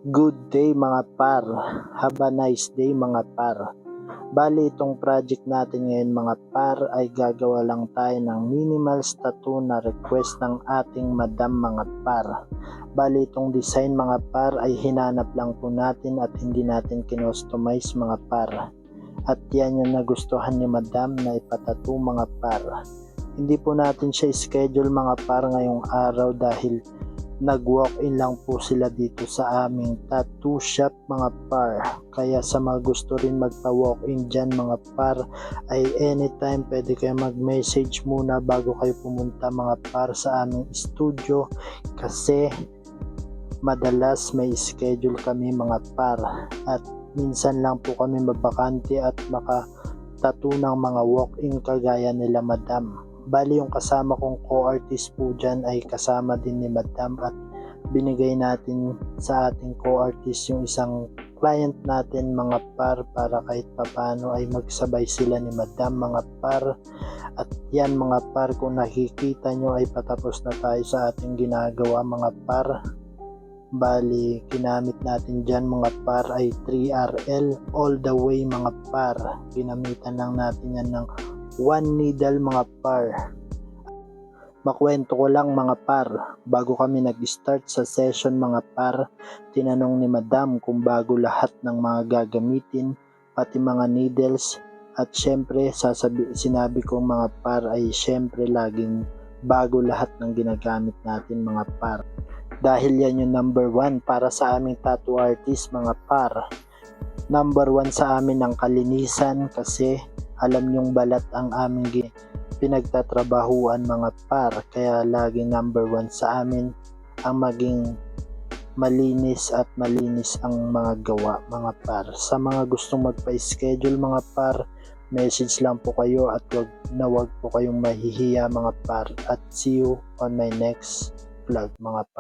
Good day mga par, have a nice day mga par. Bali itong project natin ngayon mga par ay gagawa lang tayo ng minimal tattoo na request ng ating madam mga par. Bali itong design mga par ay hinanap lang po natin at hindi natin kinostomize mga par. At yan yung nagustuhan ni madam na ipatattoo mga par. Hindi po natin siya schedule mga par ngayong araw dahil nag-walk-in lang po sila dito sa aming tattoo shop mga par. Kaya sa mga gusto rin magpa-walk-in dyan mga par ay anytime pwede kayo mag-message muna bago kayo pumunta mga par sa aming studio kasi madalas may schedule kami mga par at minsan lang po kami mabakante at maka-tattoo ng mga walk-in kagaya nila madam. Bali yung kasama kong co-artist po dyan ay kasama din ni madam at binigay natin sa ating co-artist yung isang client natin mga par para kahit papano ay magsabay sila ni madam mga par. At yan mga par, kung nakikita nyo ay patapos na tayo sa ating ginagawa mga par. Bali ginamit natin dyan mga par ay 3RL all the way mga par. Ginamitan lang natin yan ng 1 needle mga par. Makwento ko lang mga par, bago kami nag-start sa session mga par, tinanong ni madam kung bago lahat ng mga gagamitin, pati mga needles, at syempre sinabi ko mga par ay syempre laging bago lahat ng ginagamit natin mga par. Dahil yan yung number 1 para sa aming tattoo artist mga par. Number 1 sa amin ang kalinisan kasi alam nyong balat ang aming pinagtatrabahuan mga par, kaya laging number 1 sa amin ang maging malinis at malinis ang mga gawa mga par. Sa mga gustong magpa-schedule mga par, message lang po kayo at wag po kayong mahihiya mga par, at see you on my next vlog mga par.